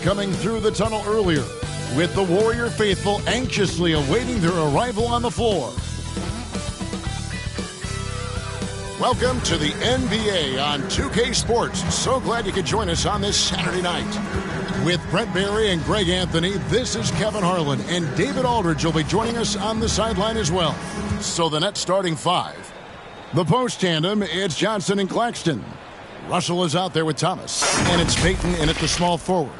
coming through the tunnel earlier, with the Warrior faithful anxiously awaiting their arrival on the floor. Welcome to the NBA on 2K Sports. So glad you could join us on this Saturday night. With Brent Barry and Greg Anthony, this is Kevin Harlan, and David Aldridge will be joining us on the sideline as well. So the Nets starting five. The post tandem, it's Johnson and Claxton. Russell is out there with Thomas, and it's Payton in at the small forward.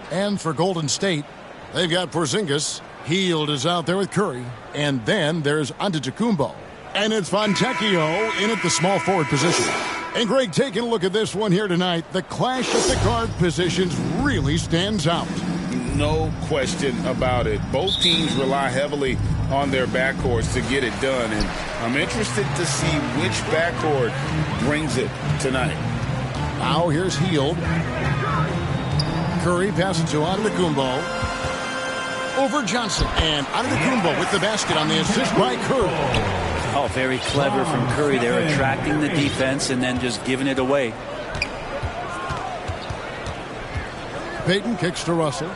And for Golden State, they've got Porzingis. Hield is out there with Curry, and then there's Antetokounmpo. And it's Fontecchio in at the small forward position. And Greg, taking a look at this one here tonight, the clash at the guard positions really stands out. No question about it. Both teams rely heavily on their backcourts to get it done, and I'm interested to see which backcourt brings it tonight. Now here's Hield. Curry passes to Antetokounmpo. Over Johnson, and Antetokounmpo with the basket on the assist by Curry. Oh, very clever from Curry there, attracting the defense and then just giving it away. Payton kicks to Russell.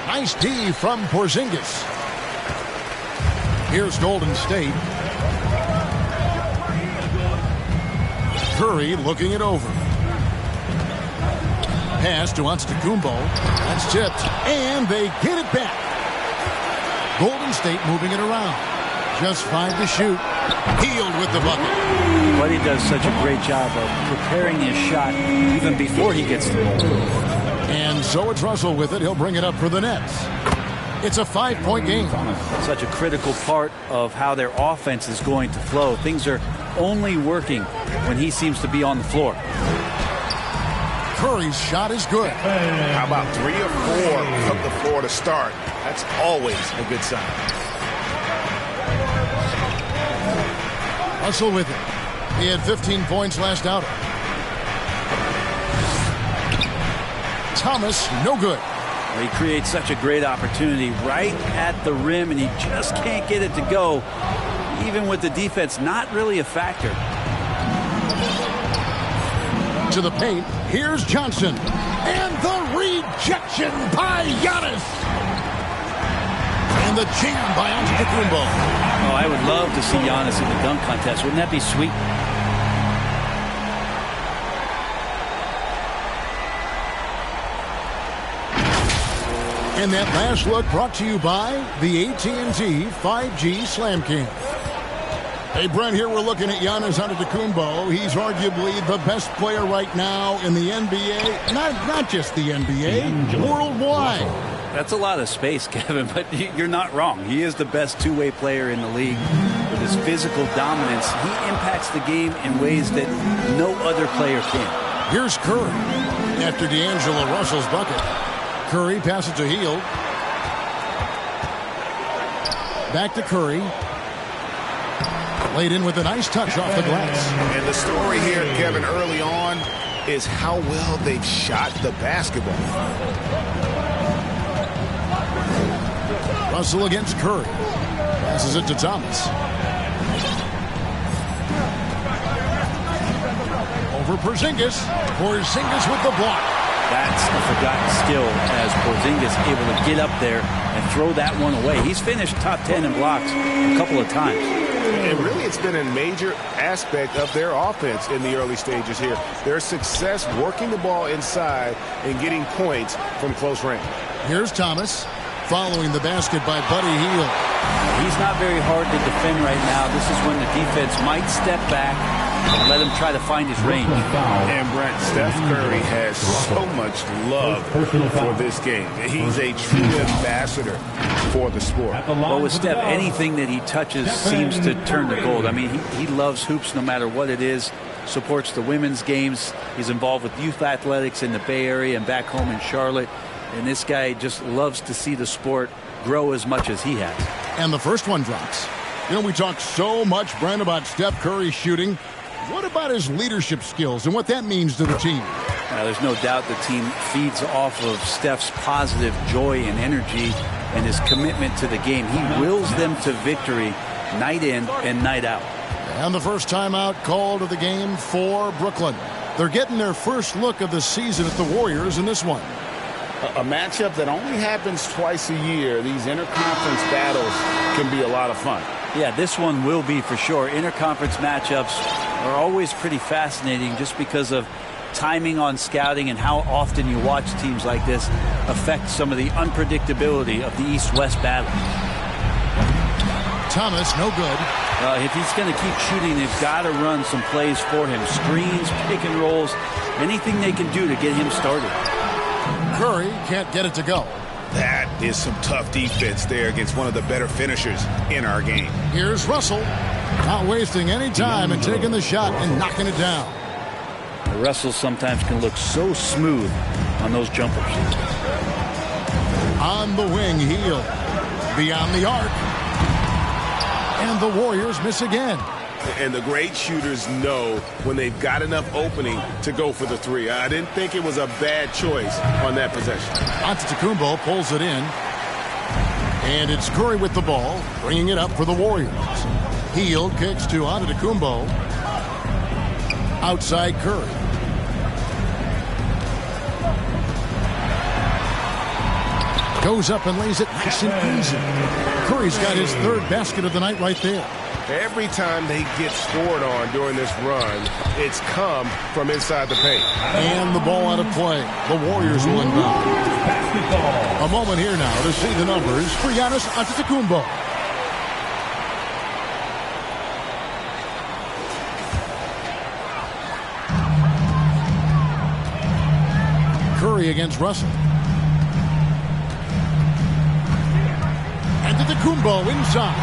Nice D from Porzingis. Here's Golden State. Curry looking it over. Pass to Antetokounmpo. That's tipped, and they get it back. Golden State moving it around. Just 5 to shoot. Hield with the bucket. Buddy does such a great job of preparing his shot even before he gets the ball. And so it's Russell with it. He'll bring it up for the Nets. It's a 5-point game. Such a critical part of how their offense is going to flow. Things are only working when he seems to be on the floor. Curry's shot is good. How about 3 or 4 from the floor to start? That's always a good sign. Russell with it. He had 15 points last outing. Thomas, no good. He creates such a great opportunity right at the rim, and he just can't get it to go, even with the defense not really a factor. To the paint, here's Johnson. And the rejection by Giannis. And the jam by Antetokounmpo. Oh, I would love to see Giannis in the dunk contest. Wouldn't that be sweet? And that last look brought to you by the AT&T 5G Slam Cam. Hey, Brent, here we're looking at Giannis Antetokounmpo. He's arguably the best player right now in the NBA. Not just the NBA, worldwide. That's a lot of space, Kevin, but you're not wrong. He is the best two-way player in the league. With his physical dominance, he impacts the game in ways that no other player can. Here's Curry after D'Angelo Russell's bucket. Curry passes to Hield. Back to Curry. Laid in with a nice touch off the glass. And the story here, Kevin, early on is how well they've shot the basketball. Russell against Curry. Passes it to Thomas. Over Porzingis. Porzingis with the block. That's a forgotten skill as Porzingis able to get up there and throw that one away. He's finished top 10 in blocks a couple of times. And really, it's been a major aspect of their offense in the early stages here. Their success working the ball inside and getting points from close range. Here's Thomas following the basket by Buddy Hield. He's not very hard to defend right now. This is when the defense might step back and let him try to find his range. And Brent, Steph Curry has so much love for this game. He's a true ambassador for the sport. Well, with Steph, anything that he touches seems to turn to gold. I mean, he loves hoops no matter what it is, supports the women's games. He's involved with youth athletics in the Bay Area and back home in Charlotte. And this guy just loves to see the sport grow as much as he has. And the first one drops. You know, we talk so much, Brent, about Steph Curry shooting. What about his leadership skills and what that means to the team? There's no doubt the team feeds off of Steph's positive joy and energy and his commitment to the game. He wills them to victory night in and night out. And the first timeout called of the game for Brooklyn. They're getting their first look of the season at the Warriors in this one. A matchup that only happens twice a year. These interconference battles can be a lot of fun. Yeah, this one will be for sure. Interconference matchups are always pretty fascinating just because of timing on scouting and how often you watch teams like this affect some of the unpredictability of the East-West battle. Thomas, no good. If he's going to keep shooting, they've got to run some plays for him. Screens, pick and rolls, anything they can do to get him started. Curry can't get it to go. That is some tough defense there against one of the better finishers in our game. Here's Russell. Not wasting any time and taking the shot and knocking it down. Russell sometimes can look so smooth on those jumpers. On the wing, Hield. Beyond the arc. And the Warriors miss again. And the great shooters know when they've got enough opening to go for the three. I didn't think it was a bad choice on that possession. Antetokounmpo pulls it in. And it's Curry with the ball, bringing it up for the Warriors. Hield kicks to Antetokounmpo. Outside Curry. Goes up and lays it nice and easy. Curry's got his third basket of the night right there. Every time they get scored on during this run, it's come from inside the paint. And the ball out of play. The Warriors will inbound. A moment here now to see the numbers for Giannis Antetokounmpo. Curry against Russell. Antetokounmpo inside.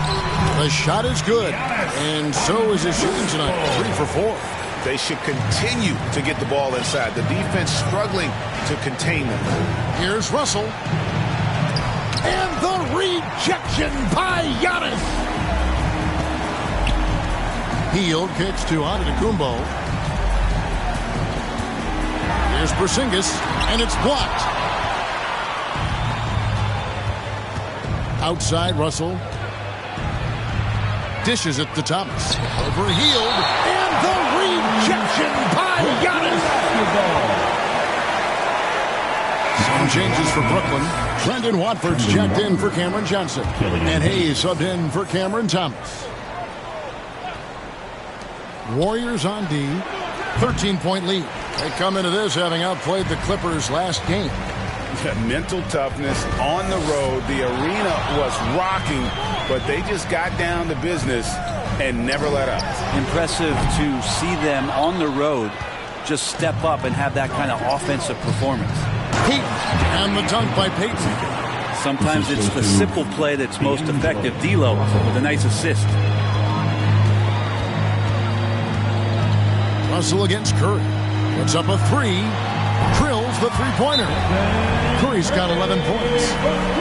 The shot is good, and so is his shooting tonight, 3 for 4. They should continue to get the ball inside. The defense struggling to contain them. Here's Russell. And the rejection by Giannis. Hield kicks to Antetokounmpo. Here's Porzingis, and it's blocked. Outside Russell. Dishes it to Thomas. Over Hield. And the rejection by Giannis. Some changes for Brooklyn. Brendan Watford's checked in for Cameron Johnson. And Hayes subbed in for Cameron Thomas. Warriors on D. 13-point lead. They come into this having outplayed the Clippers last game. Mental toughness on the road. The arena was rocking, but they just got down to business and never let up. Impressive to see them on the road just step up and have that kind of offensive performance. Payton, and the dunk by Payton. Sometimes it's the simple play that's most effective. D'Lo with a nice assist. Russell against Curry. Puts up a three. Drills the three-pointer. Curry's got 11 points.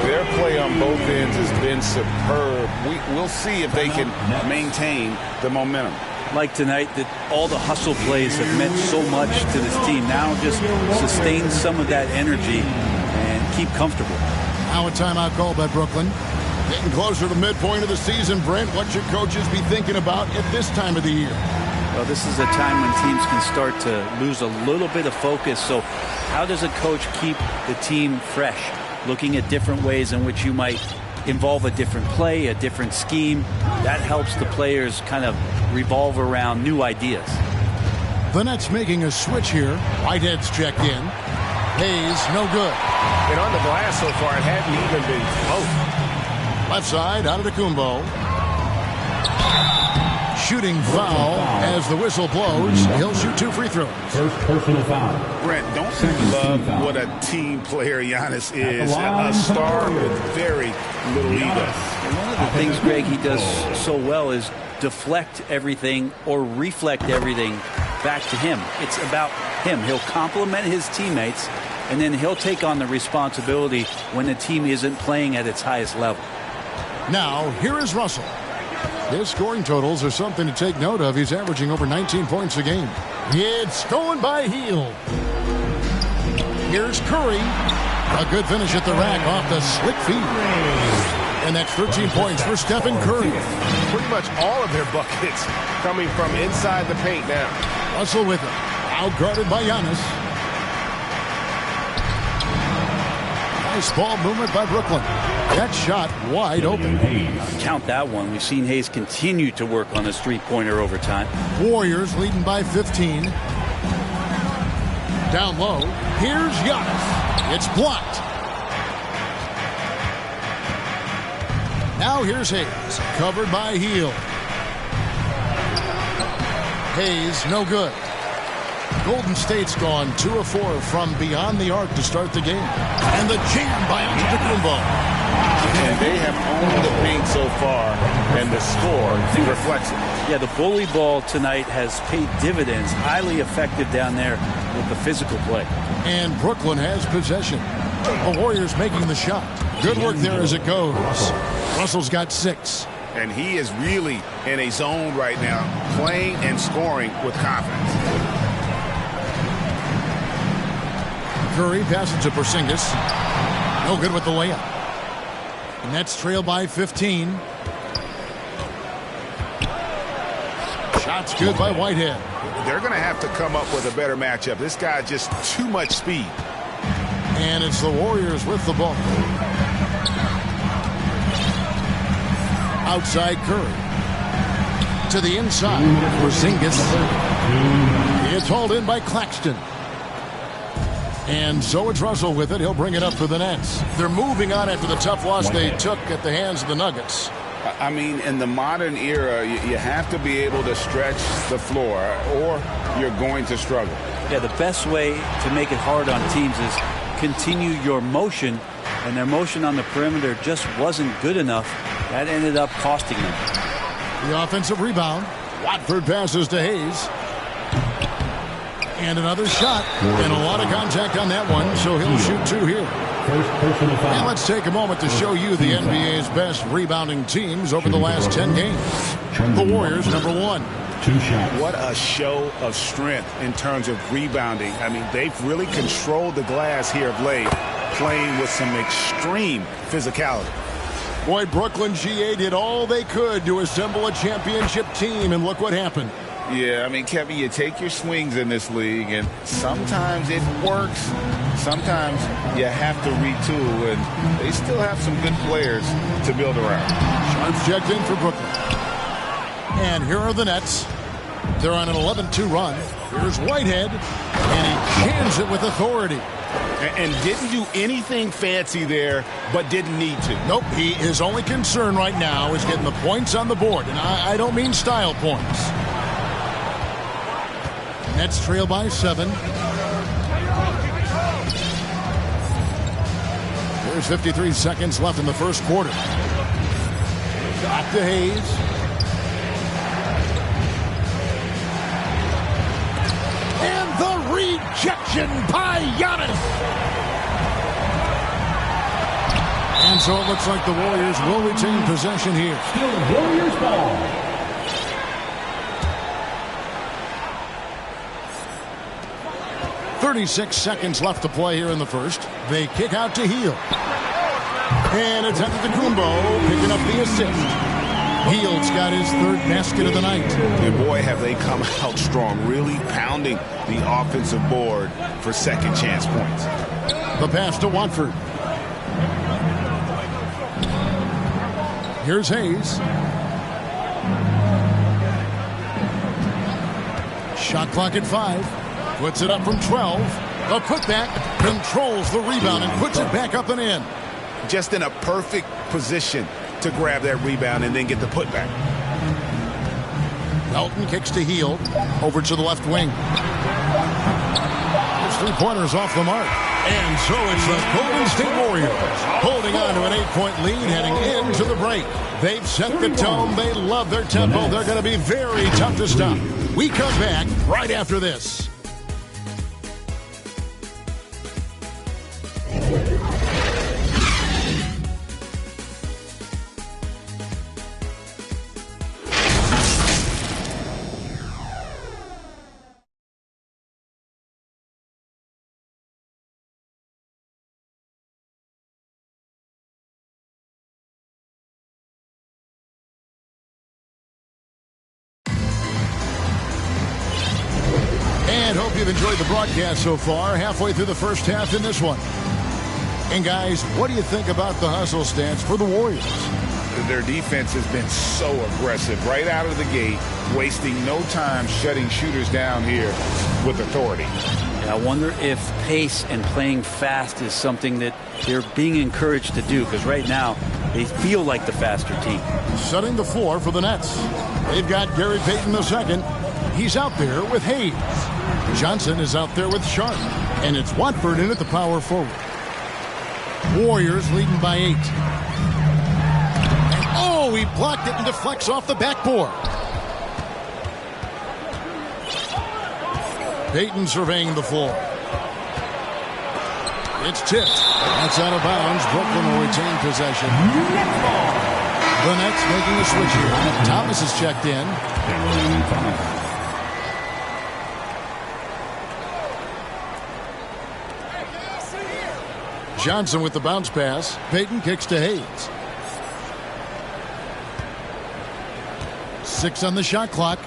Their play on both ends has been superb. We'll see if they can maintain the momentum. Like tonight, that all the hustle plays have meant so much to this team. Now just sustain some of that energy and keep comfortable. Now a timeout call by Brooklyn. Getting closer to the midpoint of the season, Brent, what should coaches be thinking about at this time of the year? Well, this is a time when teams can start to lose a little bit of focus. So how does a coach keep the team fresh? Looking at different ways in which you might involve a different play, a different scheme. That helps the players kind of revolve around new ideas. The Nets making a switch here. Whitehead's checked in. Hayes, no good. And on the glass so far, it hadn't even been close. Left side, Antetokounmpo. Shooting foul as the whistle blows. He'll shoot 2 free throws. First personal foul. Brent, don't you love what a team player Giannis is? A star with very little ego. One of the things, Greg, he does so well is deflect everything or reflect everything back to him. It's about him. He'll compliment his teammates, and then he'll take on the responsibility when the team isn't playing at its highest level. Now, here is Russell. His scoring totals are something to take note of. He's averaging over 19 points a game. It's stolen by Hield. Here's Curry. A good finish at the rack off the slick feed. And that's 13 points for Stephen Curry. Pretty much all of their buckets coming from inside the paint now. Russell with it. Outguarded by Giannis. Nice ball movement by Brooklyn. That shot wide open. Count that one. We've seen Hayes continue to work on his three-pointer over time. Warriors leading by 15. Down low. Here's Giannis. It's blocked. Now here's Hayes. Covered by Hield. Hayes, no good. Golden State's gone 2 of 4 from beyond the arc to start the game. And the jam by Antetokounmpo. And they have owned the paint so far, and the score reflects it. Yeah, the bully ball tonight has paid dividends. Highly effective down there with the physical play. And Brooklyn has possession. The Warriors making the shot. Good work there as it goes. Russell's got 6. And he is really in a zone right now, playing and scoring with confidence. Curry passes to Porzingis. No good with the layup. The Nets trail by 15. Shots good by Whitehead. They're going to have to come up with a better matchup. This guy just too much speed. And it's the Warriors with the ball. Outside Curry. To the inside. Porzingis. It's hauled in by Claxton. And so it's Russell with it. He'll bring it up for the Nets. They're moving on after the tough loss they took at the hands of the Nuggets. I mean, in the modern era, you have to be able to stretch the floor or you're going to struggle. Yeah, the best way to make it hard on teams is continue your motion, and their motion on the perimeter just wasn't good enough. That ended up costing them. The offensive rebound. Watford passes to Hayes. And another shot. And a lot of contact on that one, so he'll shoot 2 here. And let's take a moment to show you the NBA's best rebounding teams over the last 10 games. The Warriors, number 1. 2 shots. What a show of strength in terms of rebounding. I mean, they've really controlled the glass here of late, playing with some extreme physicality. Boy, Brooklyn GA did all they could to assemble a championship team, and look what happened. Yeah, I mean, Kevin, you take your swings in this league, and sometimes it works. Sometimes you have to retool, and they still have some good players to build around. Shots checked in for Brooklyn. And here are the Nets. They're on an 11-2 run. Here's Whitehead, and he jams it with authority. And didn't do anything fancy there, but didn't need to. Nope, his only concern right now is getting the points on the board, and I don't mean style points. Nets trail by 7. There's 53 seconds left in the first quarter. Back to Hayes. And the rejection by Giannis. And so it looks like the Warriors will retain possession here. Still Warriors ball. .36 seconds left to play here in the first. They kick out to Hield. And it's Antetokounmpo picking up the assist. Hield's got his 3rd basket of the night. And boy, have they come out strong, really pounding the offensive board for second chance points. The pass to Watford. Here's Hayes. Shot clock at 5. Puts it up from 12. The putback controls the rebound and puts it back up and in. Just in a perfect position to grab that rebound and then get the putback. Melton kicks to Hield. Over to the left wing. His 3-pointers off the mark. And so it's the Golden State Warriors holding on to an 8-point lead heading into the break. They've set the tone. They love their tempo. They're going to be very tough to stop. We come back right after this. and hope you've enjoyed the broadcast so far. Halfway through the first half in this one. And guys, what do you think about the hustle stance for the Warriors? Their defense has been so aggressive right out of the gate, wasting no time shutting shooters down here with authority. Yeah, I wonder if pace and playing fast is something that they're being encouraged to do, because right now they feel like the faster team. Setting the floor for the Nets. They've got Gary Payton II. He's out there with Hayes. Johnson is out there with Sharp. And it's Watford in at the power forward. Warriors leading by 8. Oh, he blocked it and deflects off the backboard. Payton surveying the floor. It's tipped. That's out of bounds. Brooklyn will retain possession. The Nets making a switch here. Thomas is checked in. Johnson with the bounce pass. Payton kicks to Hayes. 6 on the shot clock.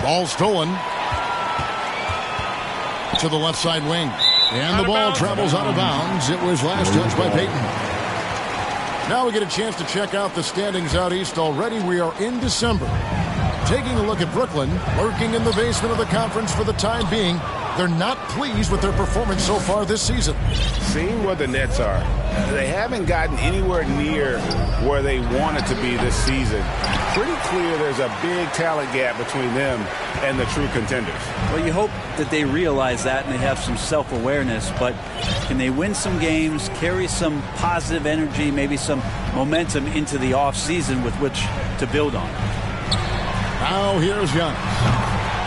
Ball stolen to the left side wing. And the ball travels out of bounds. It was last touched by Payton. Now we get a chance to check out the standings out east already. We are in December. Taking a look at Brooklyn, lurking in the basement of the conference for the time being. They're not pleased with their performance so far this season. Seeing where the Nets are, they haven't gotten anywhere near where they wanted to be this season. Pretty clear there's a big talent gap between them and the true contenders. Well, you hope that they realize that and they have some self-awareness, but can they win some games, carry some positive energy, maybe some momentum into the offseason with which to build on? Now here's Young.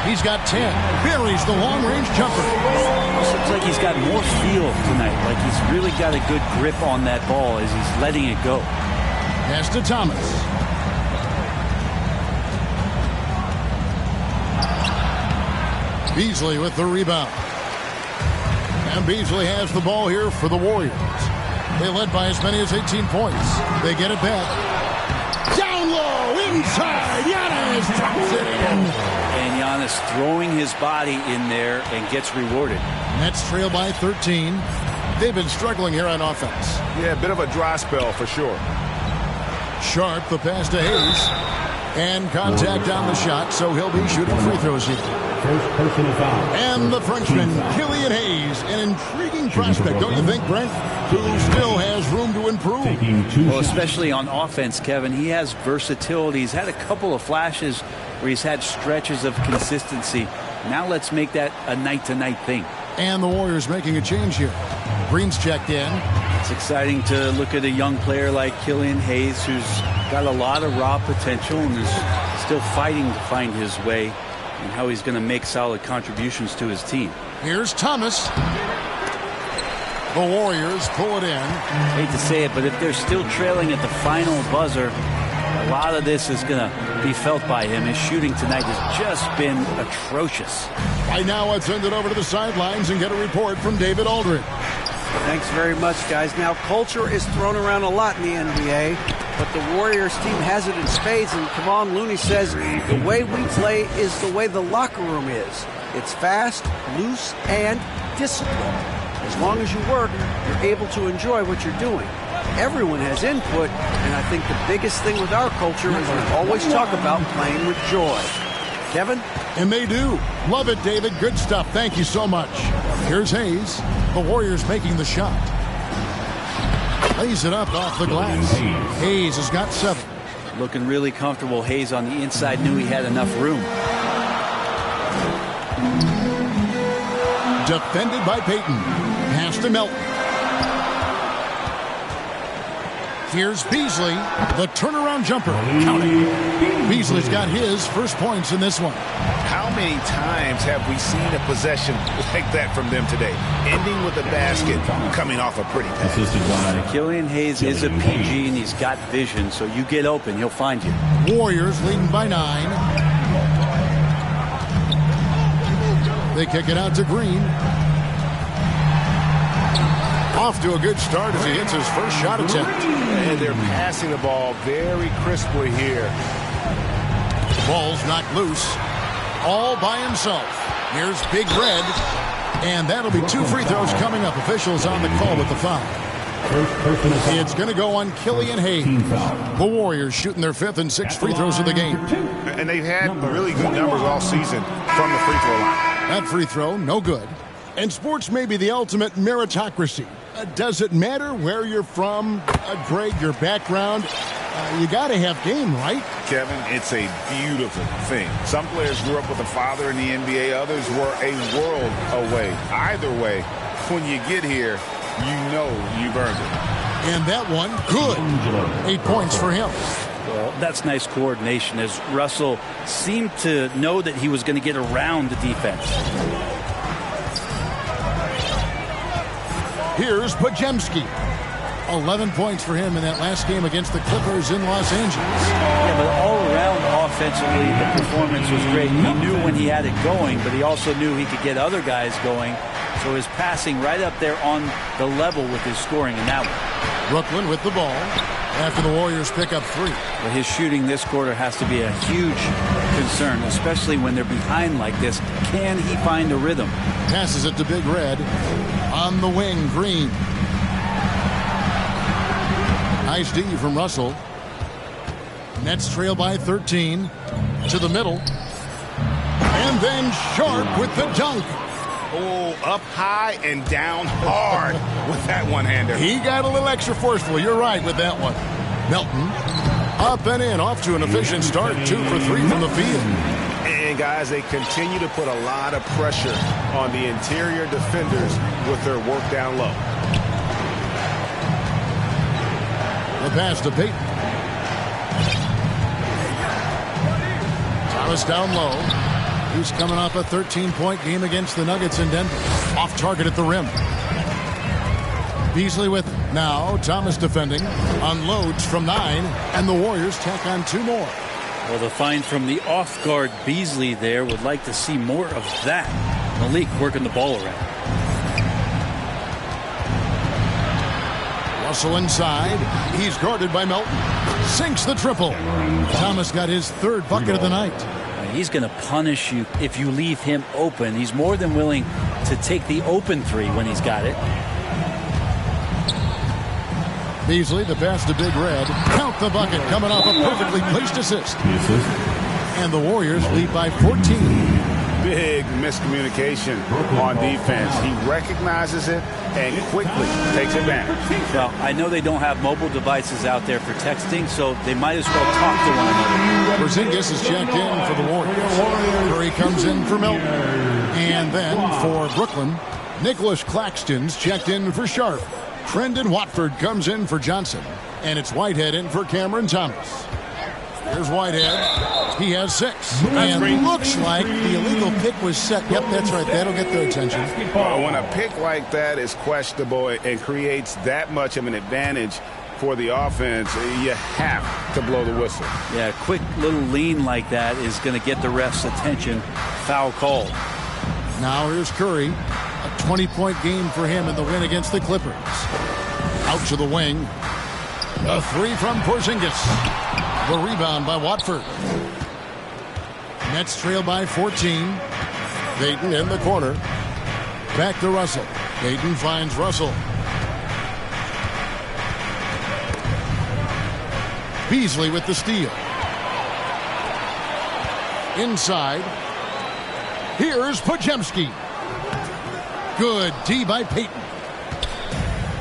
He's got 10. Buries the long-range jumper. It looks like he's got more feel tonight. Like he's really got a good grip on that ball as he's letting it go. Pass to Thomas. Beasley with the rebound. And Beasley has the ball here for the Warriors. They led by as many as 18 points. They get it back. Down low, inside. Giannis drops it in. And Giannis throwing his body in there and gets rewarded. Nets trail by 13. They've been struggling here on offense. Yeah, a bit of a dry spell for sure. Sharp, the pass to Hayes. And contact on the shot, so he'll be shooting free throws here. First personal foul. And the Frenchman, Killian Hayes, an intriguing prospect, don't you think, Brent? Who still has room to improve. Well, especially on offense, Kevin. He has versatility. He's had a couple of flashes where he's had stretches of consistency. Now let's make that a night-to-night thing. And the Warriors making a change here. Green's checked in. It's exciting to look at a young player like Killian Hayes, who's got a lot of raw potential and is still fighting to find his way and how he's going to make solid contributions to his team. Here's Thomas. The Warriors pull it in. Hate to say it, but if they're still trailing at the final buzzer, a lot of this is going to be felt by him. His shooting tonight has just been atrocious. Right now, let's send it over to the sidelines and get a report from David Aldridge. Thanks very much, guys. Now, culture is thrown around a lot in the NBA, but the Warriors team has it in spades, and Kevon Looney says the way we play is the way the locker room is. It's fast, loose, and disciplined. As long as you work, you're able to enjoy what you're doing. Everyone has input, and I think the biggest thing with our culture is we always talk about playing with joy. Kevin? And they do. Love it, David. Good stuff. Thank you so much. Here's Hayes. The Warriors making the shot. Lays it up off the glass. Hayes has got 7. Looking really comfortable. Hayes on the inside knew he had enough room. Defended by Payton. Pass to Melton. Here's Beasley. The turnaround jumper. Counting. Beasley's got his first points in this one. How many times have we seen a possession like that from them today? Ending with a basket, coming off a pretty pass. Killian Hayes is a PG, and he's got vision, so you get open, he'll find you. Warriors leading by 9. They kick it out to Green. Off to a good start as he hits his first shot attempt. And they're passing the ball very crisply here. Ball's knocked loose. All by himself. Here's Big Red. And that'll be 2 free throws coming up. Officials on the call with the foul. It's going to go on Killian Hayes. The Warriors shooting their 5th and 6th free throws of the game. And they've had really good numbers all season from the free throw line. That free throw, no good. And sports may be the ultimate meritocracy. Does it matter where you're from, Greg, your background? You got to have game, right? Kevin, it's a beautiful thing. Some players grew up with a father in the NBA. Others were a world away. Either way, when you get here, you know you've earned it. And that one, good. 8 points for him. Well, that's nice coordination as Russell seemed to know that he was going to get around the defense. Here's Podziemski. 11 points for him in that last game against the Clippers in Los Angeles. Yeah, but all around offensively, the performance was great. He knew when he had it going, but he also knew he could get other guys going. So his passing right up there on the level with his scoring in that one. Brooklyn with the ball after the Warriors pick up 3. But his shooting this quarter has to be a huge concern, especially when they're behind like this. Can he find a rhythm? Passes it to Big Red. On the wing, Green. Nice D from Russell. Nets trail by 13. To the middle. And then Sharp with the dunk. Oh, up high and down hard with that one-hander. He got a little extra forceful. You're right with that one. Melton up and in, off to an efficient start. 2 for 3 from the field. And guys, they continue to put a lot of pressure on the interior defenders with their work down low. The pass to Payton. Thomas down low. He's coming off a 13-point game against the Nuggets in Denver. Off target at the rim. Beasley with now. Thomas defending. Unloads from 9. And the Warriors tack on 2 more. Well, the find from the off-guard Beasley there would like to see more of that. Malik working the ball around. Russell inside. He's guarded by Melton. Sinks the triple. Thomas got his 3rd bucket of the night. He's going to punish you if you leave him open. He's more than willing to take the open 3 when he's got it. Beasley, the pass to Big Red. Count the bucket, coming off a perfectly placed assist. And the Warriors lead by 14. Big miscommunication on defense. He recognizes it and quickly takes advantage. Well, I know they don't have mobile devices out there for texting, so they might as well talk to one another. Porzingis is checked in for the Warriors. Curry comes in for Melton. And then for Brooklyn, Nicholas Claxton's checked in for Sharp. Trendon Watford comes in for Johnson. And it's Whitehead in for Cameron Thomas. Here's Whitehead. He has 6. And looks like the illegal pick was set. Yep, that's right. That'll get their attention. When a pick like that is questionable and creates that much of an advantage for the offense, you have to blow the whistle. Yeah, a quick little lean like that is going to get the ref's attention. Foul call. Now here's Curry. A 20-point game for him in the win against the Clippers. Out to the wing. A 3 from Porzingis. The rebound by Watford. Nets trail by 14. Payton in the corner. Back to Russell. Payton finds Russell. Beasley with the steal. Inside. Here's Podziemski. Good D by Payton.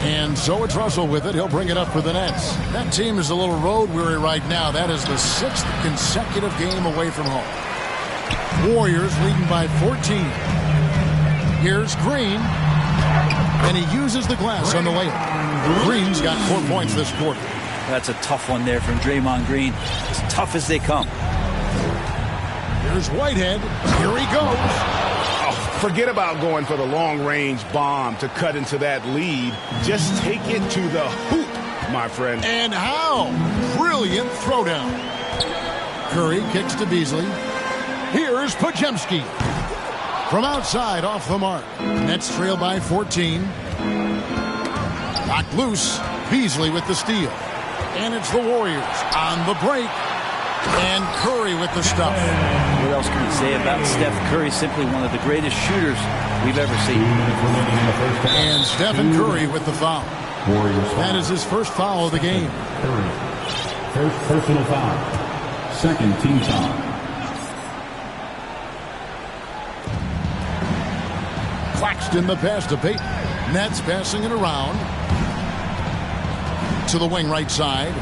And so it's Russell with it. He'll bring it up for the Nets. That team is a little road weary right now. That is the 6th consecutive game away from home. Warriors leading by 14. Here's Green. And he uses the glass on the layup. Green's got 4 points this quarter. That's a tough one there from Draymond Green. As tough as they come. Here's Whitehead. Here he goes. Forget about going for the long-range bomb to cut into that lead. Just take it to the hoop, my friend. And how? Brilliant throwdown. Curry kicks to Beasley. Here's Podziemski. From outside, off the mark. Nets trail by 14. Knocked loose. Beasley with the steal. And it's the Warriors on the break. And Curry with the stuff. What else can you say about Steph Curry? Simply one of the greatest shooters we've ever seen. And Stephen Curry with the foul. That is his first foul of the game. Curry. First personal foul. Second team foul. Claxton the pass to Payton. Nets passing it around. To the wing right side.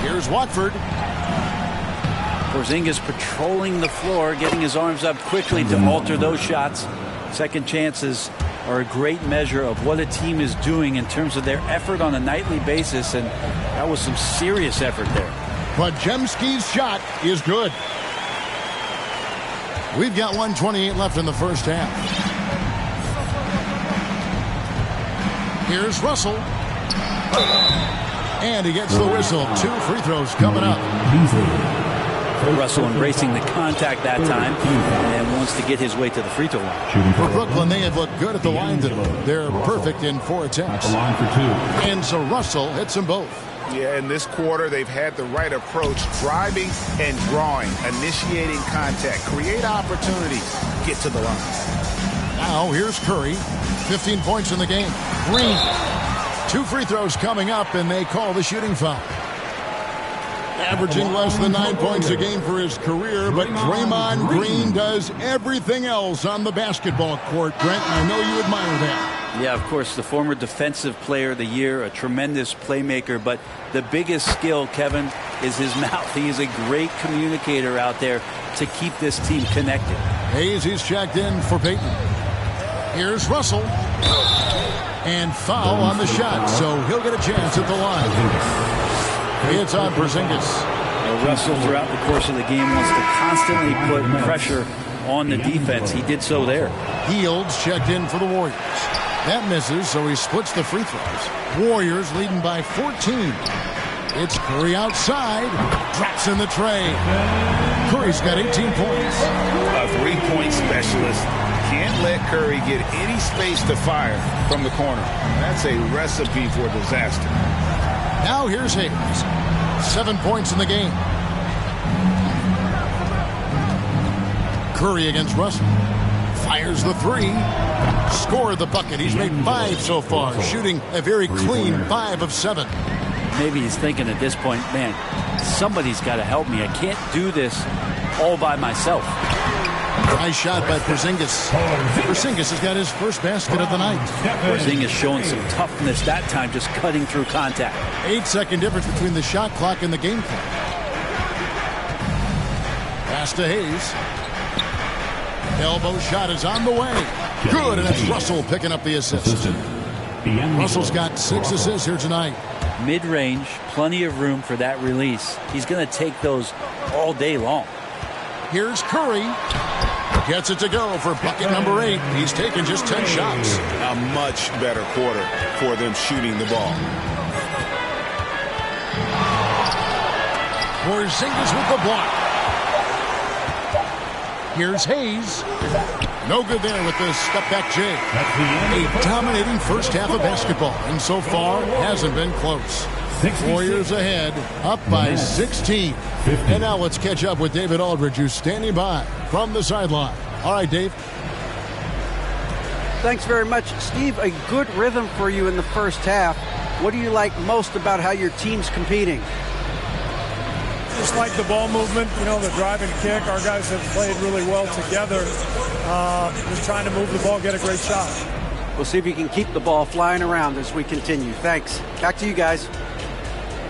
Here's Watford. Porzingis patrolling the floor, getting his arms up quickly to alter those shots. Second chances are a great measure of what a team is doing in terms of their effort on a nightly basis, and that was some serious effort there. Podziemski's shot is good. We've got 1:28 left in the first half. Here's Russell. And he gets the whistle. 2 free throws coming up. Russell embracing the contact that time and wants to get his way to the free throw line. For Brooklyn, they have looked good at the line today. They're perfect in 4 attempts. Line for 2. And so Russell hits them both. Yeah, in this quarter, they've had the right approach, driving and drawing, initiating contact, create opportunity, get to the line. Now here's Curry. 15 points in the game. Green. 2 free throws coming up, and they call the shooting foul. Averaging less than 9 points a game for his career, but Draymond Green does everything else on the basketball court. Brent, I know you admire that. Yeah, of course, the former Defensive Player of the Year, a tremendous playmaker, but the biggest skill, Kevin, is his mouth. He is a great communicator out there to keep this team connected. Hayes, he's checked in for Payton. Here's Russell. And foul on the shot, so he'll get a chance at the line. It's on Porzingis. Russell, throughout the course of the game, wants to constantly put pressure on the defense. He did so there. Fields checked in for the Warriors. That misses, so he splits the free throws. Warriors leading by 14. It's Curry outside. Drops in the tray. Curry's got 18 points. A three-point specialist. Can't let Curry get any space to fire from the corner. That's a recipe for disaster. Now here's Hayes. 7 points in the game. Curry against Russell. Fires the 3. Scored the bucket. He's made 5 so far. Shooting a very clean 5 of 7. Maybe he's thinking at this point, man, somebody's got to help me. I can't do this all by myself. Nice shot by Porzingis. Porzingis has got his first basket of the night. Porzingis showing some toughness that time, just cutting through contact. 8-second difference between the shot clock and the game clock. Pass to Hayes. Elbow shot is on the way. Good, and it's Russell picking up the assist. Russell's got 6 assists here tonight. Mid-range, plenty of room for that release. He's going to take those all day long. Here's Curry. Gets it to go for bucket number 8. He's taken just 10 shots. A much better quarter for them shooting the ball. Porzingis with the block. Here's Hayes. No good there with the step-back J. A dominating first half of basketball, and so far hasn't been close. Warriors ahead, up by 16. And now let's catch up with David Aldridge, who's standing by from the sideline. All right, Dave. Thanks very much, Steve. A good rhythm for you in the first half. What do you like most about how your team's competing? Just like the ball movement, you know, the drive and kick. Our guys have played really well together. Just trying to move the ball, get a great shot. We'll see if you can keep the ball flying around as we continue. Thanks. Back to you guys.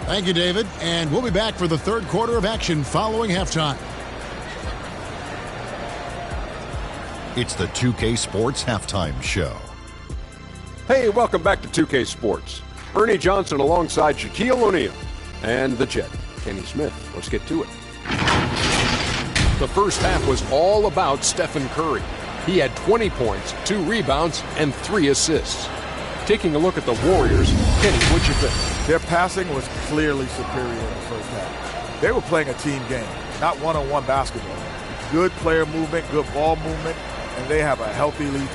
Thank you, David. And we'll be back for the third quarter of action following halftime. It's the 2K Sports Halftime Show. Hey, welcome back to 2K Sports. Ernie Johnson alongside Shaquille O'Neal and the Jet, Kenny Smith. Let's get to it. The first half was all about Stephen Curry. He had 20 points, 2 rebounds, and 3 assists. Taking a look at the Warriors, Kenny, what'd you think? Their passing was clearly superior in the first half. They were playing a team game, not one-on-one basketball. Good player movement, good ball movement, and they have a healthy lead.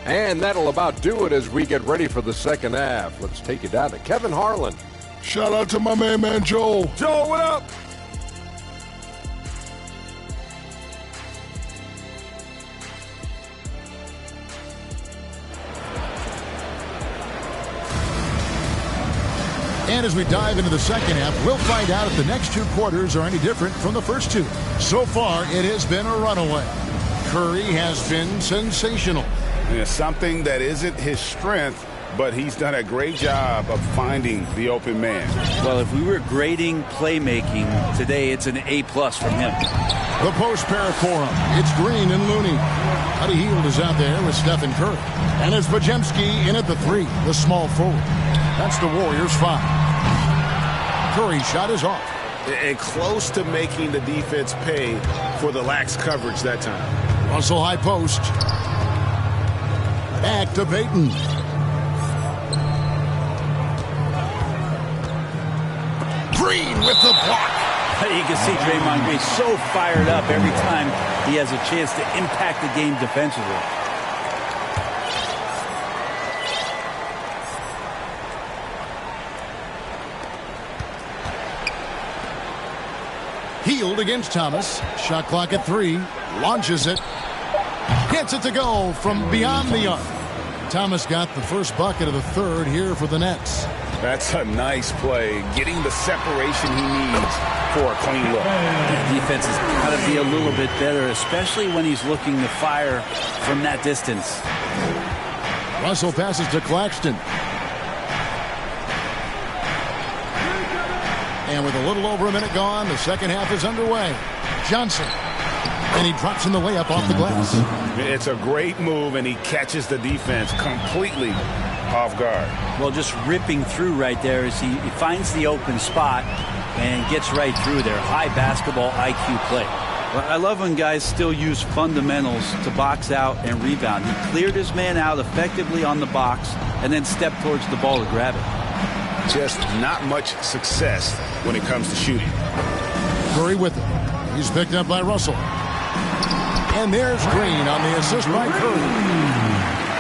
And that'll about do it as we get ready for the second half. Let's take you down to Kevin Harlan. Shout out to my man Joel. Joel, what up? And as we dive into the second half, we'll find out if the next two quarters are any different from the first two. So far, it has been a runaway. Curry has been sensational. Yeah, something that isn't his strength, but he's done a great job of finding the open man. Well, if we were grading playmaking today, it's an A+ from him. The post pair for him. It's Green and Looney. Buddy Hield is out there with Stephen Curry. And it's Podziemski in at the 3, the small forward. That's the Warriors' 5. Curry's shot is off. And close to making the defense pay for the lax coverage that time. Russell high post. Back to Payton. Green with the block. You can see Draymond Green so fired up every time he has a chance to impact the game defensively. Hield against Thomas. Shot clock at 3. Launches it. Gets it to go from beyond the arc. Thomas got the first bucket of the third here for the Nets. That's a nice play, getting the separation he needs for a clean look. The defense has got to be a little bit better, especially when he's looking to fire from that distance. Russell passes to Claxton. And with a little over a minute gone, the second half is underway. Johnson. And he drops in the layup off the glass. It's a great move, and he catches the defense completely off guard. Well, just ripping through right there as he finds the open spot and gets right through there. High basketball IQ play. Well, I love when guys still use fundamentals to box out and rebound. He cleared his man out effectively on the box and then stepped towards the ball to grab it. Just not much success when it comes to shooting. Curry with it. He's picked up by Russell. And there's Green on the assist by Curry.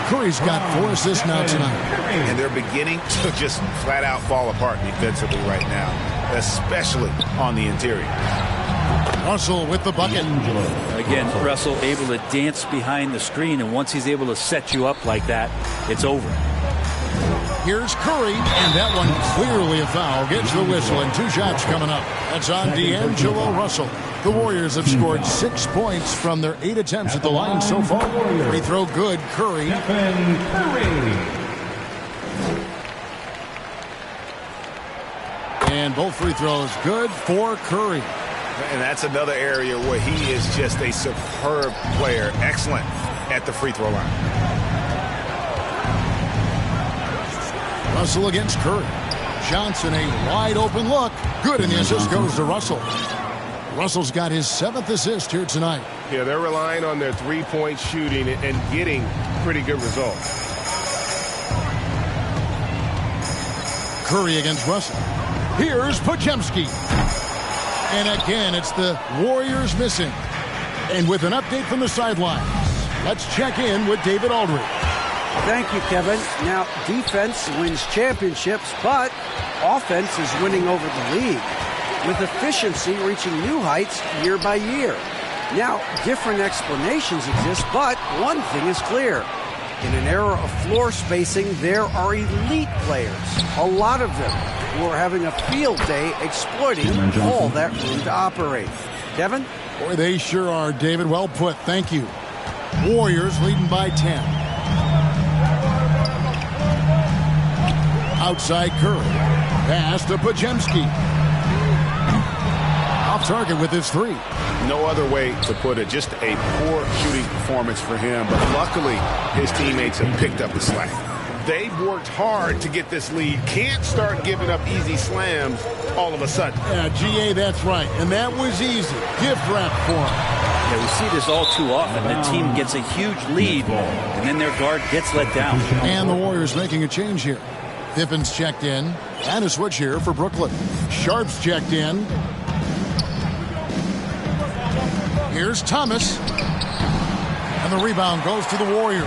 Curry's got 4 assists now tonight. And they're beginning to just flat out fall apart defensively right now, especially on the interior. Russell with the bucket. Again, Russell able to dance behind the screen, and once he's able to set you up like that, it's over. Here's Curry, and that one clearly a foul. Gets the whistle, and 2 shots coming up. That's on D'Angelo Russell. The Warriors have scored 6 points from their 8 attempts at the line so far. Free throw good, Curry. And both free throws good for Curry. And that's another area where he is just a superb player. Excellent at the free throw line. Russell against Curry. Johnson, a wide open look. Good, and the assist goes to Russell. Russell's got his 7th assist here tonight. Yeah, they're relying on their three-point shooting and getting pretty good results. Curry against Russell. Here's Podziemski. And again, it's the Warriors missing. And with an update from the sidelines, let's check in with David Aldridge. Thank you, Kevin. Now, defense wins championships, but offense is winning over the league, with efficiency reaching new heights year by year. Now, different explanations exist, but one thing is clear. In an era of floor spacing, there are elite players, a lot of them, who are having a field day exploiting all that room to operate. Kevin? Boy, they sure are, David. Well put. Thank you. Warriors leading by 10. Outside Curry. Pass to Podziemski. Off target with his 3. No other way to put it. Just a poor shooting performance for him. But luckily, his teammates have picked up the slack. They've worked hard to get this lead. Can't start giving up easy slams all of a sudden. Yeah, GA, that's right. And that was easy. Gift wrap for him. Yeah, we see this all too often. The team gets a huge lead, and then their guard gets let down. And the Warriors making a change here. Pippin's checked in. And a switch here for Brooklyn. Sharp's checked in. Here's Thomas. And the rebound goes to the Warriors.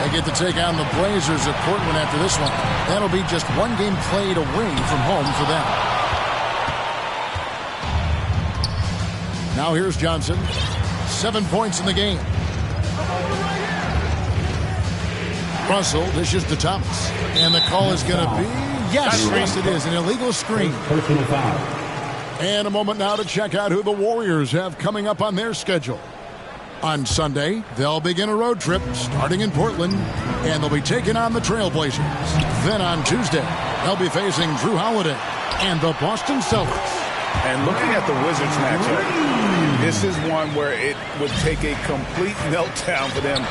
They get to take on the Blazers at Portland after this one. That'll be just one game played away from home for them. Now here's Johnson. 7 points in the game. Russell dishes to Thomas. And the call is going to be, yes, it is, an illegal screen. Personal foul. And a moment now to check out who the Warriors have coming up on their schedule. On Sunday, they'll begin a road trip starting in Portland, and they'll be taking on the Trailblazers. Then on Tuesday, they'll be facing Drew Holiday and the Boston Celtics. And looking at the Wizards matchup, this is one where it would take a complete meltdown for them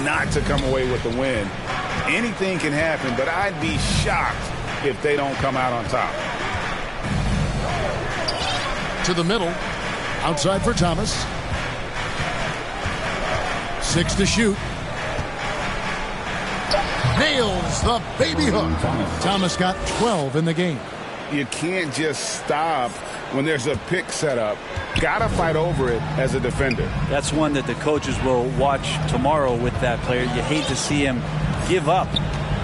not to come away with the win. Anything can happen, but I'd be shocked if they don't come out on top. To the middle, outside for Thomas. 6 to shoot. Nails the baby hook. Thomas got 12 in the game. You can't just stop when there's a pick set up. Gotta fight over it as a defender. That's one that the coaches will watch tomorrow with that player. You hate to see him give up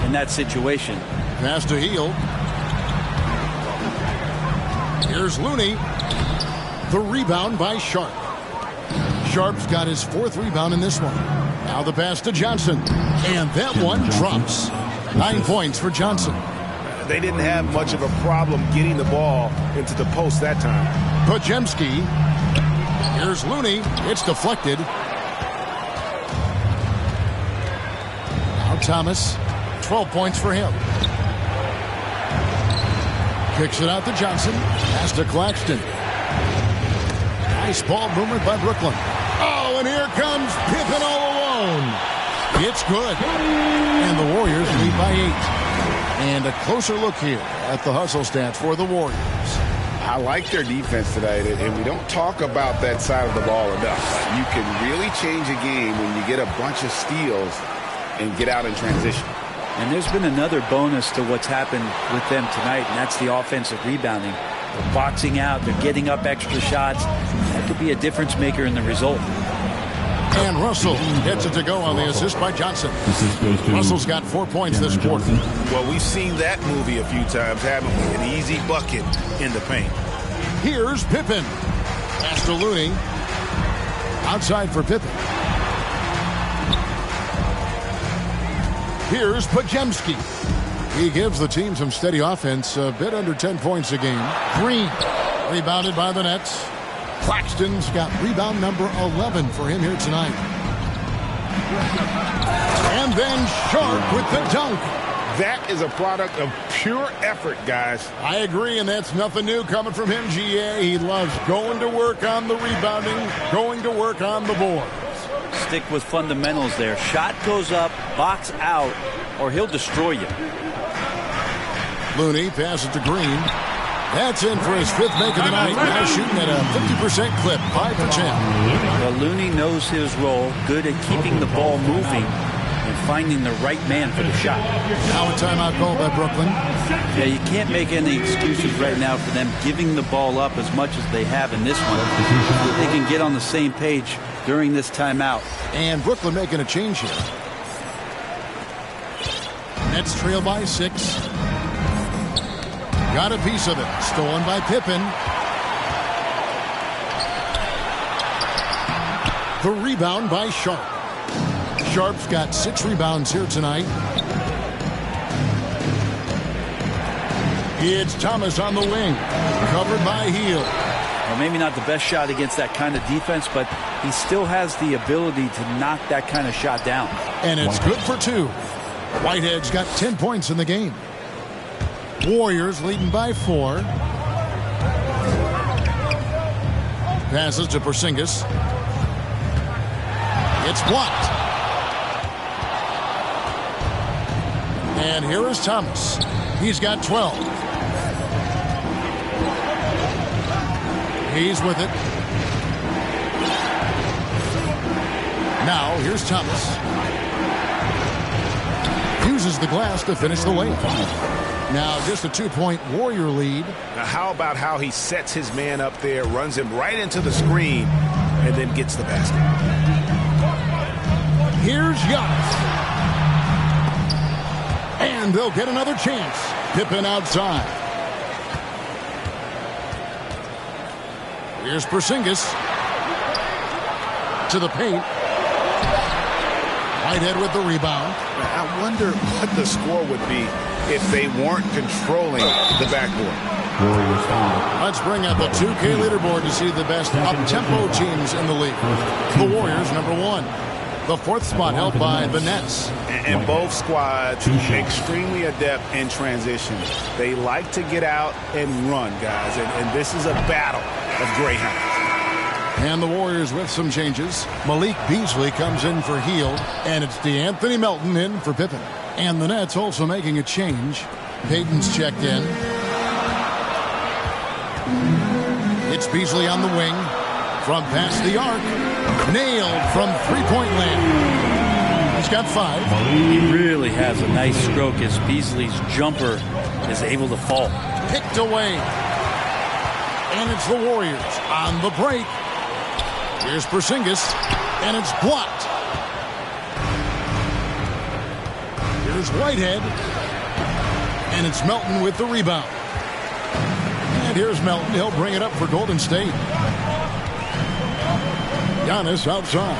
in that situation. Pass to Hield. Here's Looney. The rebound by Sharp. Sharp's got his 4th rebound in this one. Now the pass to Johnson. And that one drops. 9 points for Johnson. They didn't have much of a problem getting the ball into the post that time. Podziemski. Here's Looney. It's deflected. Now Thomas. 12 points for him. Kicks it out to Johnson. Pass to Claxton. Nice ball movement by Brooklyn. Oh, and here comes Pippen all alone. It's good. And the Warriors lead by 8. And a closer look here at the hustle stats for the Warriors. I like their defense tonight, and we don't talk about that side of the ball enough. You can really change a game when you get a bunch of steals and get out in transition. And there's been another bonus to what's happened with them tonight, and that's the offensive rebounding. They're boxing out, they're getting up extra shots. That could be a difference maker in the result. And Russell gets it to go on the assist by Johnson. Russell's got 4 points this quarter. Well, we've seen that movie a few times, haven't we? An easy bucket in the paint. Here's Pippen. Pass to Looney. Outside for Pippen. Here's Podziemski. He gives the team some steady offense, a bit under 10 points a game. Green, rebounded by the Nets. Claxton's got rebound number 11 for him here tonight. And then Sharp with the dunk. That is a product of pure effort, guys. I agree, and that's nothing new coming from him, GA. He loves going to work on the rebounding, going to work on the boards. Stick with fundamentals there. Shot goes up, box out, or he'll destroy you. Looney passes to Green. That's in for his 5th make of the night. Now shooting at a 50% clip, 5 for 10. Well, Looney knows his role, good at keeping the ball moving and finding the right man for the shot. Now a timeout call by Brooklyn. Yeah, you can't make any excuses right now for them giving the ball up as much as they have in this one. They can get on the same page during this timeout. And Brooklyn making a change here. Nets trail by 6. Got a piece of it. Stolen by Pippen. The rebound by Sharp. Sharp's got 6 rebounds here tonight. It's Thomas on the wing. Covered by Hield. Well, maybe not the best shot against that kind of defense, but he still has the ability to knock that kind of shot down. And it's good for 2. Whitehead's got 10 points in the game. Warriors leading by 4. Passes to Porzingis. It's blocked. And here is Thomas. He's got 12. He's with it. Now here's Thomas. Uses the glass to finish the layup. Now just a 2-point Warrior lead. Now how about how he sets his man up there, runs him right into the screen, and then gets the basket. Here's Giannis. And they'll get another chance. Pippen outside. Here's Porzingis. To the paint. Whitehead with the rebound. I wonder what the score would be if they weren't controlling the backboard. Let's bring out the 2K leaderboard to see the best up-tempo teams in the league. The Warriors, number 1. The 4th spot held by the Nets. And both squads extremely adept in transition. They like to get out and run, guys. And this is a battle of greyhounds. And the Warriors with some changes. Malik Beasley comes in for Hield, and it's DeAnthony Melton in for Pippen. And the Nets also making a change. Payton's checked in. It's Beasley on the wing. From past the arc. Nailed from three-point land. He's got 5. He really has a nice stroke as Beasley's jumper is able to fall. Picked away. And it's the Warriors on the break. Here's Porzingis, and it's blocked. Here's Whitehead, and it's Melton with the rebound. And here's Melton. He'll bring it up for Golden State. Giannis outside.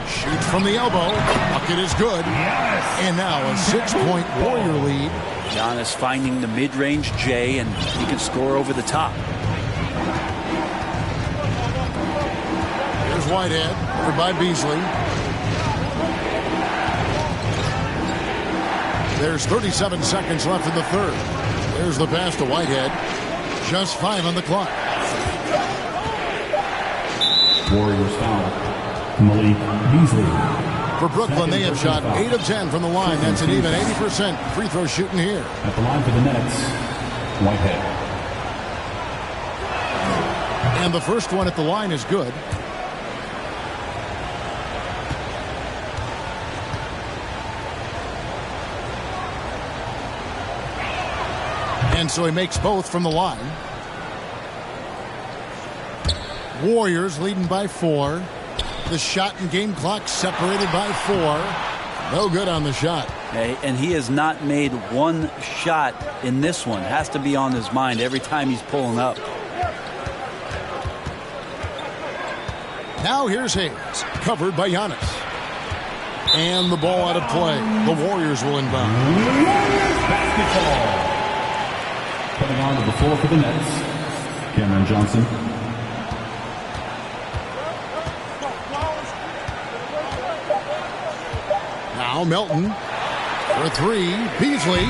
Shoots from the elbow. Bucket is good. And now a 6-point Warrior lead. Giannis finding the mid-range J, and he can score over the top. Whitehead over by Beasley. There's 37 seconds left in the third. There's the pass to Whitehead. Just 5 on the clock. Warriors foul. Malik Beasley. For Brooklyn, they have shot 8 of 10 from the line. That's an even 80% free throw shooting here. At the line for the Nets, Whitehead. And the first one at the line is good. And so he makes both from the line. Warriors leading by 4. The shot and game clock separated by 4. No good on the shot. And he has not made one shot in this one. Has to be on his mind every time he's pulling up. Now here's Hayes, covered by Giannis. And the ball out of play. The Warriors will inbound. Basketball. Coming on to the floor for the Nets, Cameron Johnson. Now Melton for 3. Beasley.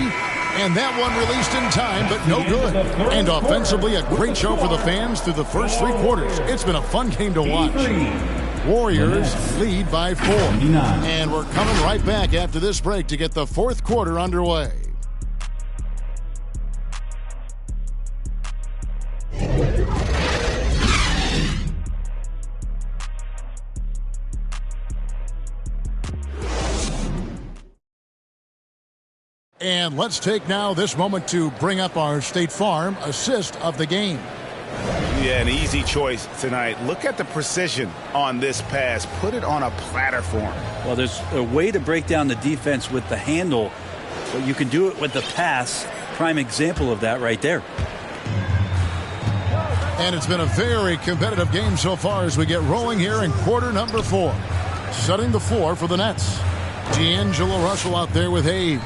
And that one released in time, but no good. And offensively, a great show for the fans through the first 3 quarters. It's been a fun game to watch. Warriors lead by 4. And we're coming right back after this break to get the 4th quarter underway. And let's take now this moment to bring up our State Farm assist of the game. Yeah, an easy choice tonight. Look at the precision on this pass. Put it on a platter for him. Well, there's a way to break down the defense with the handle, but you can do it with the pass. Prime example of that right there. And it's been a very competitive game so far as we get rolling here in quarter number 4. Setting the floor for the Nets. D'Angelo Russell out there with Hayes.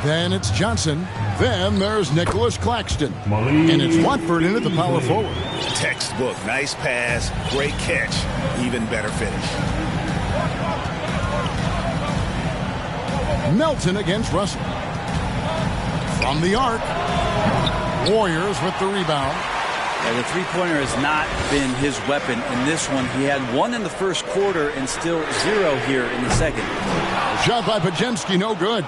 Then it's Johnson. Then there's Nicholas Claxton. And it's Watford into the power forward. Textbook. Nice pass. Great catch. Even better finish. Melton against Russell. From the arc. Warriors with the rebound. Yeah, the three-pointer has not been his weapon in this one. He had 1 in the first quarter and still 0 here in the second. Shot by Podziemski, no good.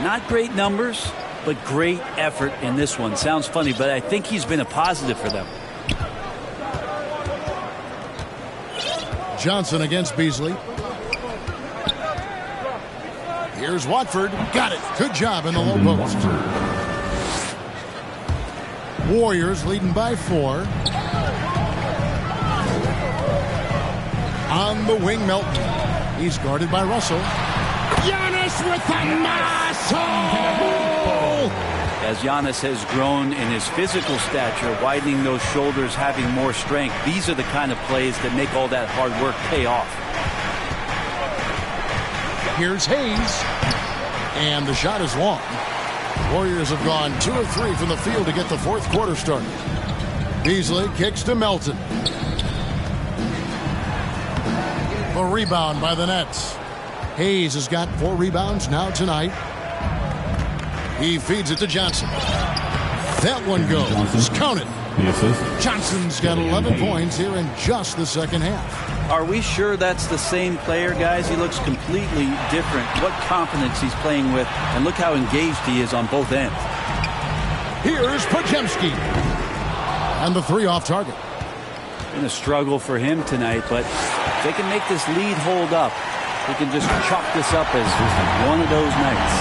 Not great numbers, but great effort in this one. Sounds funny, but I think he's been a positive for them. Johnson against Beasley. Here's Watford. Got it. Good job in the low post. Warriors leading by 4. On the wing, Melton. He's guarded by Russell. Giannis with the muscle! As Giannis has grown in his physical stature, widening those shoulders, having more strength, these are the kind of plays that make all that hard work pay off. Here's Hayes. And the shot is long. Warriors have gone 2 of 3 from the field to get the fourth quarter started. Beasley kicks to Melton. The rebound by the Nets. Hayes has got 4 rebounds now tonight. He feeds it to Johnson. That one goes. Count it. Johnson's got 11 points here in just the second half. Are we sure that's the same player, guys? He looks completely different. What confidence he's playing with, and look how engaged he is on both ends. Here's Podziemski. And the 3 off target. Been a struggle for him tonight, but if they can make this lead hold up, they can just chalk this up as one of those nights.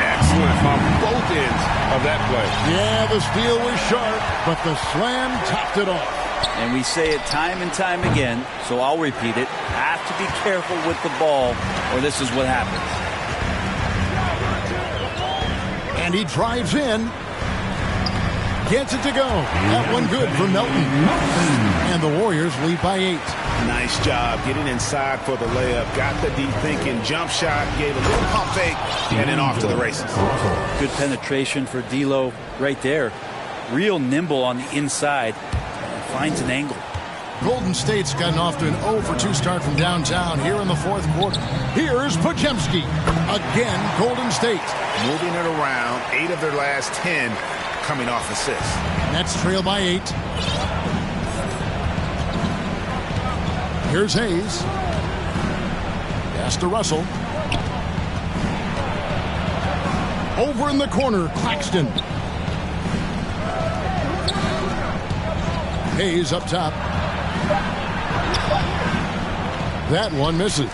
Excellent on both ends of that play. Yeah, the steal was sharp, but the slam topped it off. And we say it time and time again, so I'll repeat it. Have to be careful with the ball, or this is what happens. And he drives in. Gets it to go. That one good for Melton. And the Warriors lead by 8. Nice job getting inside for the layup. Got the deep thinking jump shot, gave a little pump fake, and then off to the races. Good penetration for D'Lo right there. Real nimble on the inside. Finds an angle. Golden State's gotten off to an 0 for 2 start from downtown here in the fourth quarter. Here's Podziemski. Again, Golden State. Moving it around. 8 of their last 10 coming off assists. Nets trail by 8. Here's Hayes. Pass to Russell. Over in the corner, Claxton. Hayes up top. That one misses.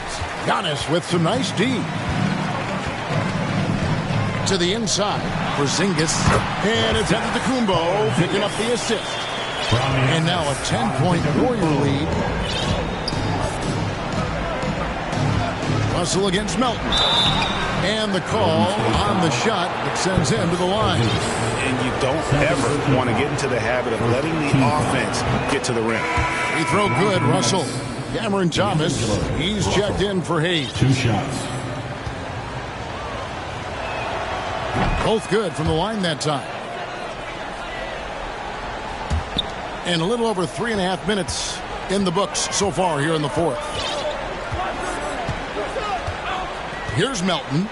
Giannis with some nice D. To the inside. Porzingis. And it's Antetokounmpo picking up the assist. And now a 10-point Warrior lead. Russell against Melton. And the call on the shot that sends him to the line. And you don't ever want to get into the habit of letting the offense get to the rim. Free throw good, Russell. Cameron Thomas, he's checked in for Hayes. 2 shots. Both good from the line that time. And a little over 3.5 minutes in the books so far here in the fourth. Here's Melton.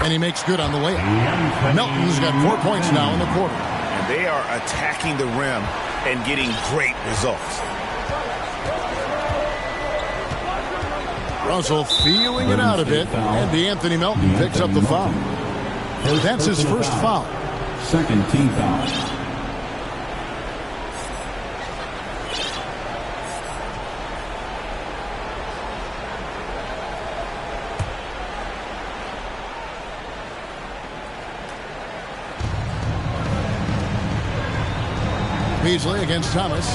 And he makes good on the layup. Melton's got 4 points now in the quarter. And they are attacking the rim and getting great results. Russell feeling it out a bit. And DeAnthony Melton picks up the foul. That's his first foul. Second team foul. Beasley against Thomas.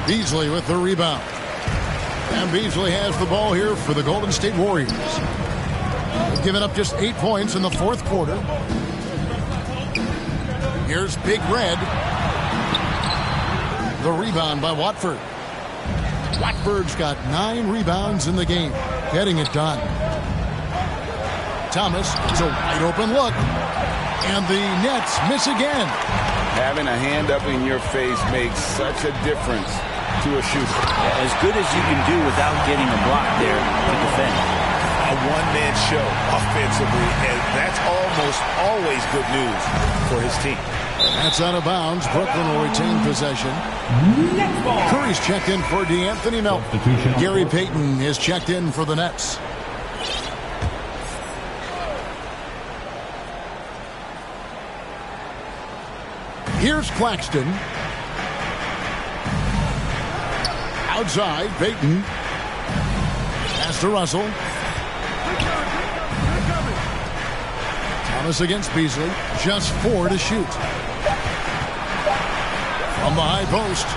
Beasley with the rebound. And Beasley has the ball here for the Golden State Warriors. They've given up just 8 points in the fourth quarter. Here's Big Red. The rebound by Watford. Watford's got 9 rebounds in the game. Getting it done. Thomas, it's a wide open look. And the Nets miss again. Having a hand up in your face makes such a difference to a shooter. As good as you can do without getting a block there to defend. A one-man show offensively, and that's almost always good news for his team. That's out of bounds. Brooklyn will retain possession. Curry's checked in for DeAnthony Melton. Gary Payton is checked in for the Nets. Here's Claxton. Outside, Payton. Pass to Russell. Thomas against Beasley. Just 4 to shoot. From the high post.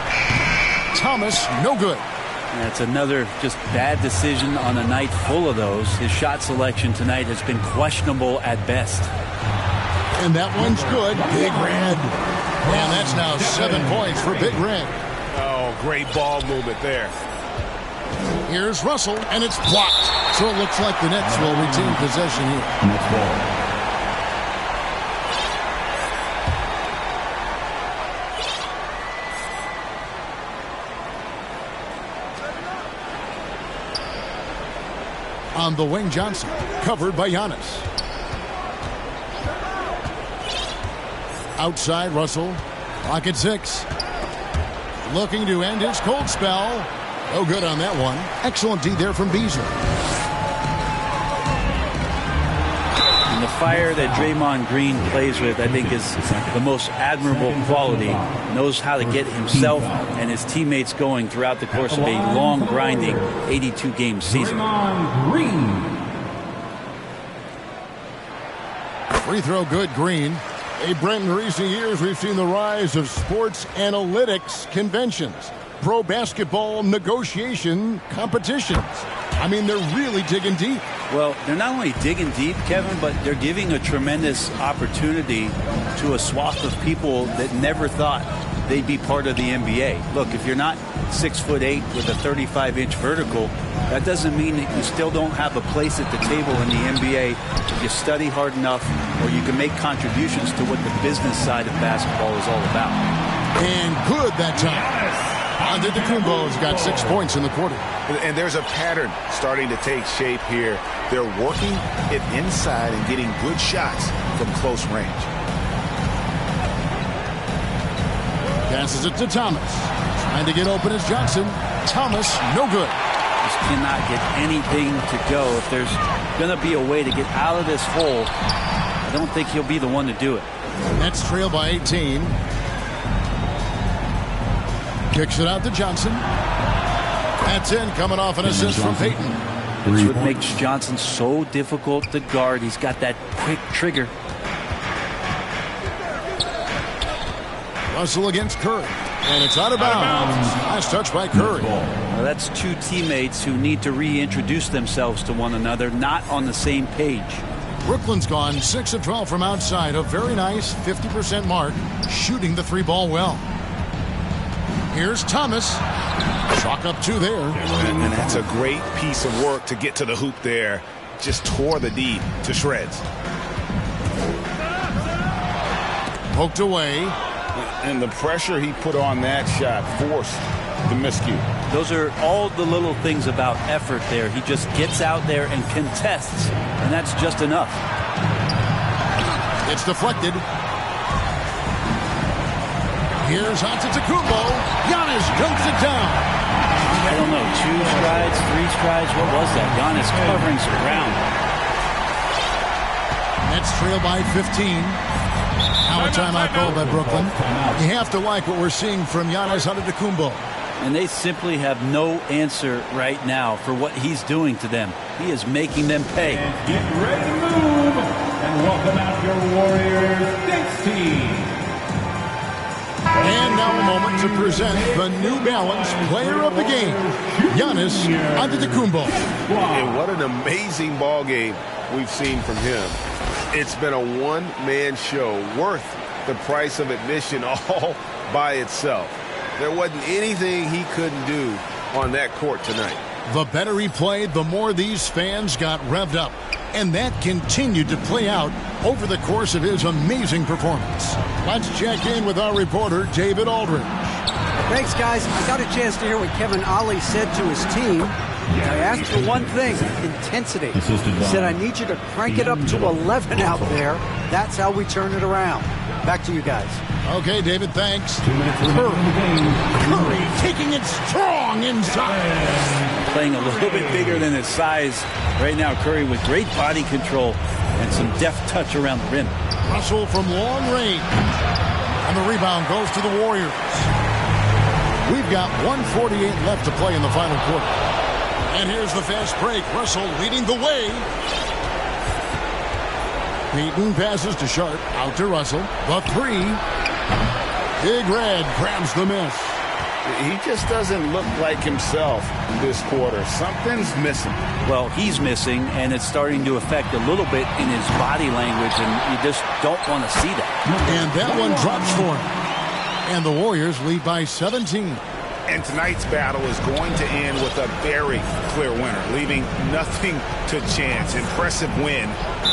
Thomas, no good. That's another just bad decision on a night full of those. His shot selection tonight has been questionable at best. And that one's good. Big Red. And that's now 7 points for Big Red. Oh, great ball movement there. Here's Russell, and it's blocked. So it looks like the Nets will retain possession here. Next ball. On the wing, Johnson, covered by Giannis. Outside, Russell. Clock at 6. Looking to end his cold spell. No good on that one. Excellent D there from Beasley. And the fire that Draymond Green plays with, I think, is the most admirable quality. Knows how to get himself and his teammates going throughout the course of a long, grinding 82-game season. Free throw good, Green. Hey, Brent, in recent years, we've seen the rise of sports analytics conventions, pro basketball negotiation competitions. I mean, they're really digging deep. Well, they're not only digging deep, Kevin, but they're giving a tremendous opportunity to a swath of people that never thought they'd be part of the NBA. Look, if you're not 6'8" with a 35-inch vertical, that doesn't mean that you still don't have a place at the table in the NBA if you study hard enough, or you can make contributions to what the business side of basketball is all about. And good that time. Antetokounmpo's got 6 points in the quarter. And there's a pattern starting to take shape here. They're working it inside and getting good shots from close range. Passes it to Thomas. Trying to get open is Johnson. Thomas, no good. Just cannot get anything to go. If there's going to be a way to get out of this hole, I don't think he'll be the one to do it. Nets trail by 18. Kicks it out to Johnson. That's in, coming off an assist from Payton. That's what makes Johnson so difficult to guard. He's got that quick trigger. Russell against Curry. And it's out of bounds. Nice touch by Curry. Well, that's two teammates who need to reintroduce themselves to one another, not on the same page. Brooklyn's gone 6 of 12 from outside. A very nice 50% mark, shooting the 3 ball well. Here's Thomas. Chalk up 2 there. And that's a great piece of work to get to the hoop there. Just tore the D to shreds. Poked away. And the pressure he put on that shot forced the miscue. Those are all the little things about effort there. He just gets out there and contests, and that's just enough. It's deflected. Here's Antetokounmpo. Giannis dunks it down. I don't know, 2 strides, 3 strides, what was that? Giannis covering some ground. Nets trail by 15. Now a timeout called by Brooklyn. You have to like what we're seeing from Giannis Antetokounmpo. And they simply have no answer right now for what he's doing to them. He is making them pay. And get ready to move. And welcome out your Warriors 16. And now a moment to present the New Balance Player of the Game, Giannis Antetokounmpo. And what an amazing ball game we've seen from him. It's been a one-man show worth the price of admission all by itself. There wasn't anything he couldn't do on that court tonight. The better he played, the more these fans got revved up. And that continued to play out over the course of his amazing performance. Let's check in with our reporter, David Aldridge. Thanks, guys. I got a chance to hear what Kevin Ollie said to his team. I asked for one thing, intensity. He said, I need you to crank it up to 11 out there. That's how we turn it around. Back to you guys. Okay, David, thanks. Curry taking it strong inside. Playing a little bit bigger than his size right now. Curry with great body control and some deft touch around the rim. Russell from long range. And the rebound goes to the Warriors. We've got 1:48 left to play in the final quarter. And here's the fast break. Russell leading the way. Payton passes to Sharp. Out to Russell. The 3. Big Red grabs the miss. He just doesn't look like himself this quarter. Something's missing. Well, he's missing, and it's starting to affect a little bit in his body language, and you just don't want to see that. And that one drops for him. And the Warriors lead by 17. And tonight's battle is going to end with a very clear winner, leaving nothing to chance. Impressive win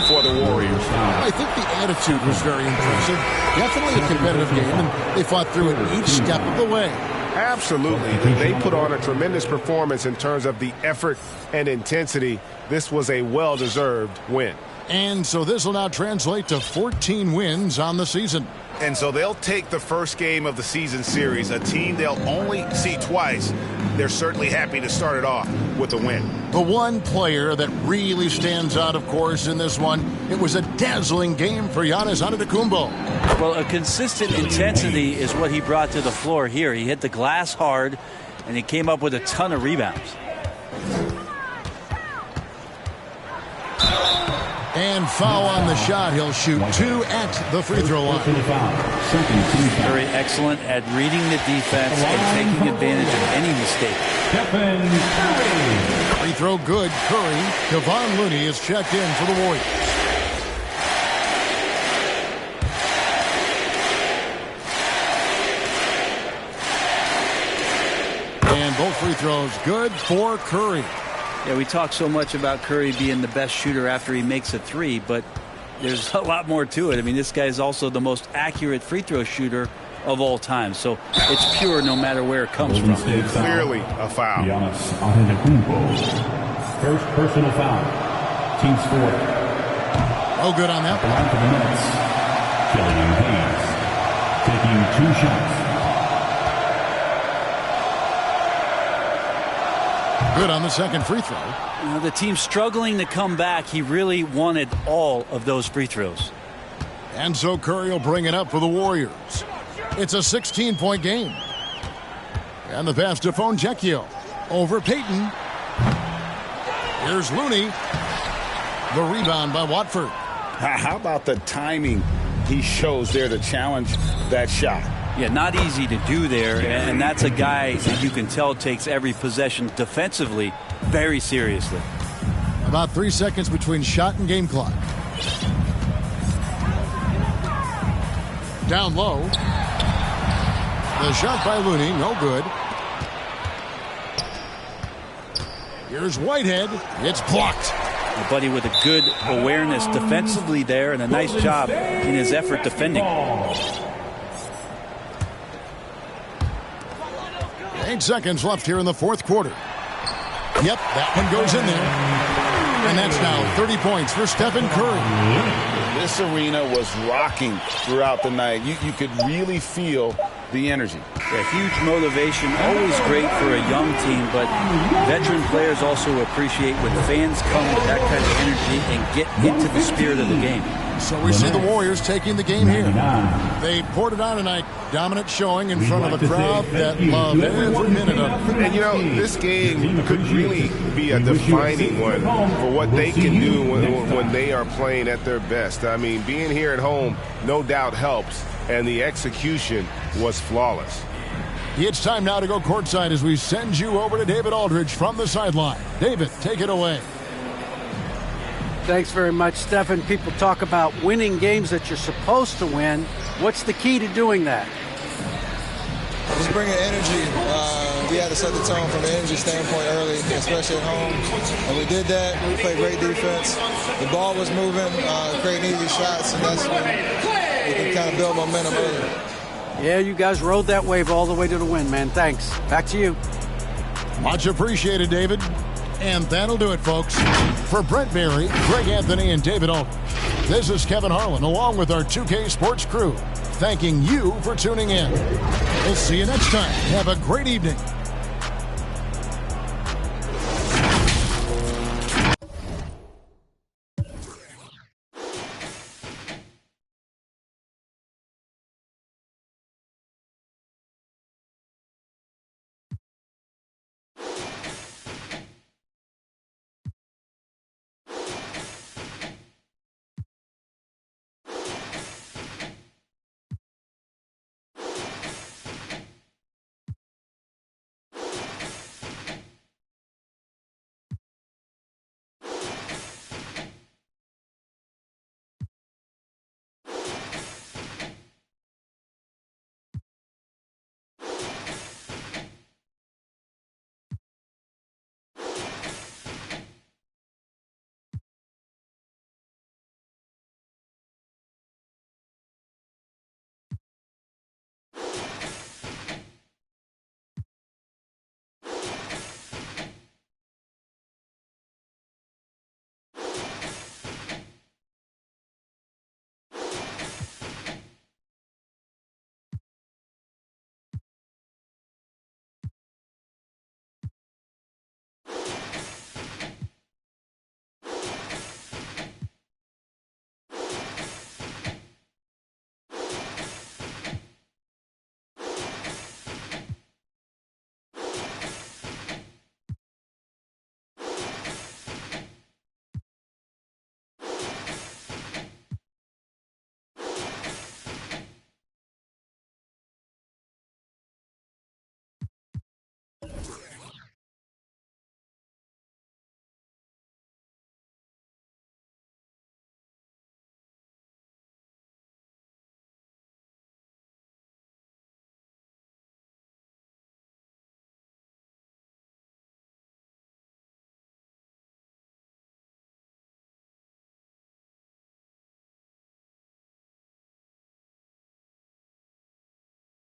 for the Warriors. I think the attitude was very impressive. Definitely a competitive game, and they fought through it each step of the way. Absolutely. They put on a tremendous performance in terms of the effort and intensity. This was a well-deserved win. And so this will now translate to 14 wins on the season. And so they'll take the first game of the season series, a team they'll only see twice. They're certainly happy to start it off with a win. The one player that really stands out, of course, in this one, it was a dazzling game for Giannis Antetokounmpo. Well, a consistent intensity is what he brought to the floor here. He hit the glass hard, and he came up with a ton of rebounds. And foul on the shot. He'll shoot 2 at the free throw line. Very excellent at reading the defense and taking advantage of any mistake. Stephen Curry. Free throw good. Curry. Kevon Looney is checked in for the Warriors. And both free throws good for Curry. Yeah, we talk so much about Curry being the best shooter after he makes a three, but there's a lot more to it. I mean, this guy is also the most accurate free throw shooter of all time. So it's pure no matter where it comes from. Clearly a foul. Giannis Antetokounmpo. First personal foul. Team score. Oh, good on that. Line for the Nets. Killian Hayes taking 2 shots. Good on the second free throw. The team struggling to come back. He really wanted all of those free throws. And so Curry will bring it up for the Warriors. It's a 16-point game. And the pass to Fontecchio. Over Payton. Here's Looney. The rebound by Watford. How about the timing he shows there to challenge that shot? Yeah, not easy to do there, and that's a guy that you can tell takes every possession defensively very seriously. About 3 seconds between shot and game clock. Down low. The shot by Looney, no good. Here's Whitehead. It's blocked. A buddy with a good awareness defensively there and a nice job in his effort defending. 8 seconds left here in the fourth quarter. Yep, that one goes in there. And that's now 30 points for Stephen Curry. This arena was rocking throughout the night. You could really feel the energy. A huge motivation, always great for a young team, but veteran players also appreciate when fans come with that kind of energy and get into the spirit of the game. So we see the Warriors taking the game here. They poured it on tonight. Dominant showing in front of a crowd that loved every minute of it. And, you know, this game could really be a defining one for what they can do when they are playing at their best. I mean, being here at home no doubt helps, and the execution was flawless. It's time now to go courtside as we send you over to David Aldridge from the sideline. David, take it away. Thanks very much, Stephen. People talk about winning games that you're supposed to win. What's the key to doing that? Just bringing energy. We had to set the tone from an energy standpoint early, especially at home. And we did that. We played great defense. The ball was moving, creating easy shots, and that's when we can kind of build momentum early. Yeah, you guys rode that wave all the way to the win, man. Thanks. Back to you. Much appreciated, David. And that'll do it, folks. For Brent Barry, Greg Anthony, and David Aldridge, this is Kevin Harlan, along with our 2K Sports crew, thanking you for tuning in. We'll see you next time. Have a great evening.